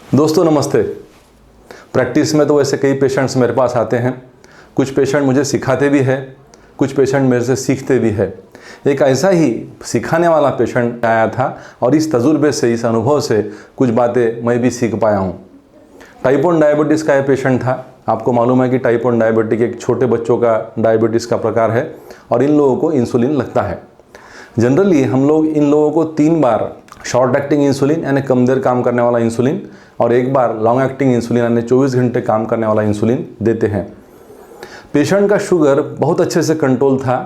दोस्तों नमस्ते। प्रैक्टिस में तो वैसे कई पेशेंट्स मेरे पास आते हैं। कुछ पेशेंट मुझे सिखाते भी है, कुछ पेशेंट मेरे से सीखते भी है। एक ऐसा ही सिखाने वाला पेशेंट आया था और इस तजुर्बे से, इस अनुभव से कुछ बातें मैं भी सीख पाया हूँ। टाइप 1 डायबिटीज़ का ये पेशेंट था। आपको मालूम है कि टाइप 1 डायबिटीज एक छोटे बच्चों का डायबिटीज़ का प्रकार है और इन लोगों को इंसुलिन लगता है। जनरली हम लोग इन लोगों को 3 बार शॉर्ट एक्टिंग इंसुलिन यानी कम देर काम करने वाला इंसुलिन और 1 बार लॉन्ग एक्टिंग इंसुलिन यानी 24 घंटे काम करने वाला इंसुलिन देते हैं। पेशेंट का शुगर बहुत अच्छे से कंट्रोल था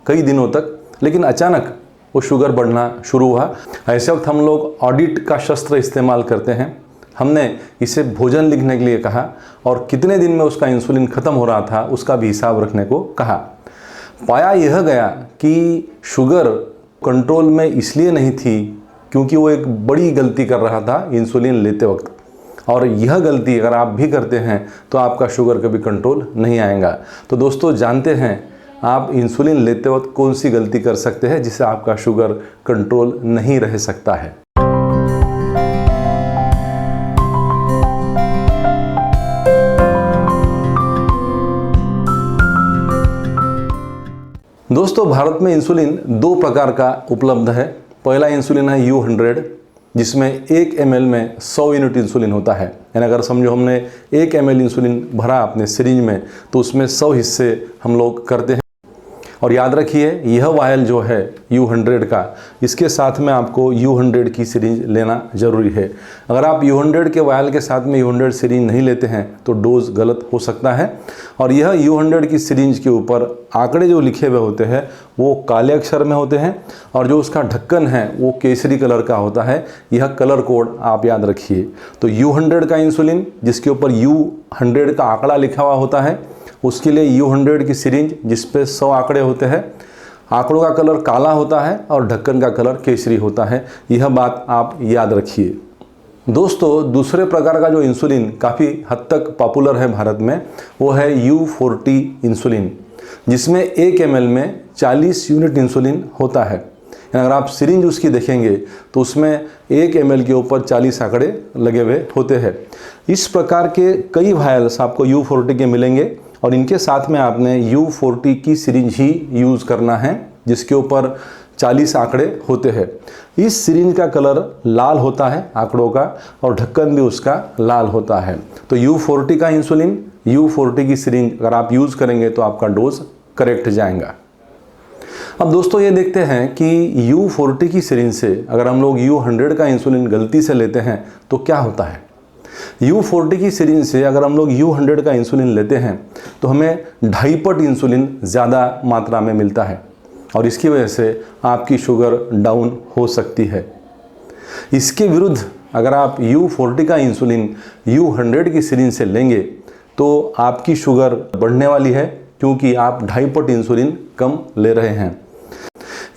कई दिनों तक, लेकिन अचानक वो शुगर बढ़ना शुरू हुआ। ऐसे वक्त हम लोग ऑडिट का शस्त्र इस्तेमाल करते हैं। हमने इसे भोजन लिखने के लिए कहा और कितने दिन में उसका इंसुलिन ख़त्म हो रहा था उसका भी हिसाब रखने को कहा। पाया यह गया कि शुगर कंट्रोल में इसलिए नहीं थी क्योंकि वो एक बड़ी गलती कर रहा था इंसुलिन लेते वक्त, और यह गलती अगर आप भी करते हैं तो आपका शुगर कभी कंट्रोल नहीं आएगा। तो दोस्तों जानते हैं आप इंसुलिन लेते वक्त कौन सी गलती कर सकते हैं जिससे आपका शुगर कंट्रोल नहीं रह सकता है। दोस्तों भारत में इंसुलिन 2 प्रकार का उपलब्ध है। पहला इंसुलिन है U100 जिसमें 1 ml में 100 यूनिट इंसुलिन होता है। यानी अगर समझो हमने 1 ml इंसुलिन भरा अपने सिरिंज में तो उसमें 100 हिस्से हम लोग करते हैं। और याद रखिए यह वायल जो है U100 का, इसके साथ में आपको U100 की सिरिंज लेना ज़रूरी है। अगर आप U100 के वायल के साथ में U100 सिरिंज नहीं लेते हैं तो डोज गलत हो सकता है। और यह U100 की सिरिंज के ऊपर आंकड़े जो लिखे हुए होते हैं वो काले अक्षर में होते हैं और जो उसका ढक्कन है वो केसरी कलर का होता है। यह कलर कोड आप याद रखिए। तो U100 का इंसुलिन जिसके ऊपर U100 का आंकड़ा लिखा हुआ होता है, उसके लिए U100 की सिरिंज जिस पे 100 आंकड़े होते हैं। आंकड़ों का कलर काला होता है और ढक्कन का कलर केसरी होता है। यह बात आप याद रखिए। दोस्तों दूसरे प्रकार का जो इंसुलिन काफ़ी हद तक पॉपुलर है भारत में वो है U40 इंसुलिन, जिसमें 1 ml में 40 यूनिट इंसुलिन होता है। अगर आप सिरिंज उसकी देखेंगे तो उसमें 1 ml के ऊपर 40 आंकड़े लगे हुए होते हैं। इस प्रकार के कई वायल्स आपको U40 के मिलेंगे और इनके साथ में आपने U40 की सिरिंज ही यूज़ करना है जिसके ऊपर 40 आंकड़े होते हैं। इस सिरिंज का कलर लाल होता है आंकड़ों का और ढक्कन भी उसका लाल होता है। तो U40 का इंसुलिन, U40 की सिरिंज अगर आप यूज़ करेंगे तो आपका डोज करेक्ट जाएगा। अब दोस्तों ये देखते हैं कि U40 की सिरिंज से अगर हम लोग U100 का इंसुलिन गलती से लेते हैं तो क्या होता है। U40 की सिरिंज से अगर हम लोग U100 का इंसुलिन लेते हैं तो हमें 2.5 पट इंसुलिन ज़्यादा मात्रा में मिलता है और इसकी वजह से आपकी शुगर डाउन हो सकती है। इसके विरुद्ध अगर आप U40 का इंसुलिन U100 की सिरिंज से लेंगे तो आपकी शुगर बढ़ने वाली है क्योंकि आप 2.5 पट इंसुलिन कम ले रहे हैं।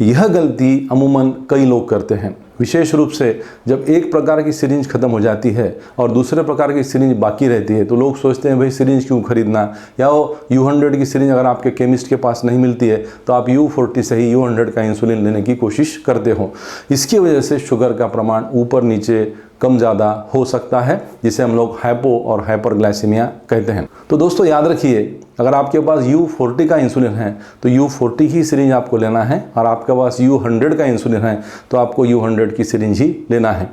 यह गलती अमूमन कई लोग करते हैं, विशेष रूप से जब एक प्रकार की सिरिंज खत्म हो जाती है और दूसरे प्रकार की सिरिंज बाकी रहती है तो लोग सोचते हैं भाई सिरिंज क्यों खरीदना, या वो U100 की सिरिंज अगर आपके केमिस्ट के पास नहीं मिलती है तो आप U40 से ही U100 का इंसुलिन लेने की कोशिश करते हो। इसकी वजह से शुगर का प्रमाण ऊपर नीचे कम ज़्यादा हो सकता है जिसे हम लोग हाइपो और हाइपरग्लाइसीमिया कहते हैं। तो दोस्तों याद रखिए अगर आपके पास U40 का इंसुलिन है तो U40 की सिरिंज आपको लेना है और आपके पास U100 का इंसुलिन है तो आपको U100 की सिरिंज ही लेना है।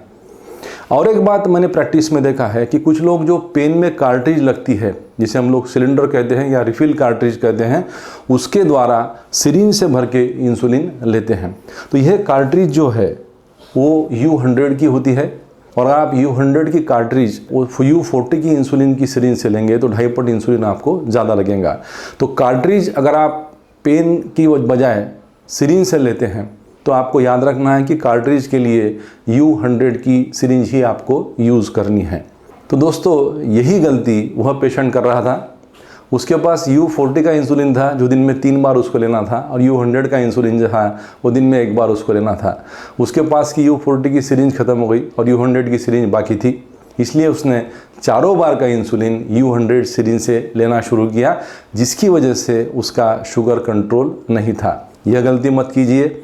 और एक बात मैंने प्रैक्टिस में देखा है कि कुछ लोग जो पेन में कार्ट्रिज लगती है जिसे हम लोग सिलेंडर कहते हैं या रिफिल कार्ट्रिज कहते हैं, उसके द्वारा सिरिंज से भर के इंसुलिन लेते हैं। तो यह कार्ट्रिज जो है वो U100 की होती है और अगर आप U100 की कार्ट्रिज U40 की इंसुलिन की सिरिंज से लेंगे तो 2.5 पट इंसुलिन आपको ज़्यादा लगेगा। तो कार्ट्रिज अगर आप पेन की बजाय सिरिंज से लेते हैं तो आपको याद रखना है कि कार्ट्रिज के लिए U100 की सिरिंज ही आपको यूज़ करनी है। तो दोस्तों यही गलती वह पेशेंट कर रहा था। उसके पास U40 का इंसुलिन था जो दिन में 3 बार उसको लेना था और U100 का इंसुलिन जो था वो दिन में 1 बार उसको लेना था। उसके पास की U40 की सिरिंज ख़त्म हो गई और U100 की सिरिंज बाकी थी, इसलिए उसने चारों बार का इंसुलिन U100 सिरिंज से लेना शुरू किया जिसकी वजह से उसका शुगर कंट्रोल नहीं था। यह गलती मत कीजिए।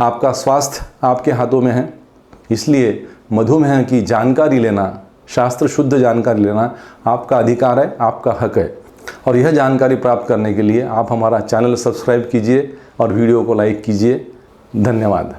आपका स्वास्थ्य आपके हाथों में है, इसलिए मधुमेह की जानकारी लेना शास्त्र शुद्ध जानकारी लेना आपका अधिकार है, आपका हक है। और यह जानकारी प्राप्त करने के लिए आप हमारा चैनल सब्सक्राइब कीजिए और वीडियो को लाइक कीजिए। धन्यवाद।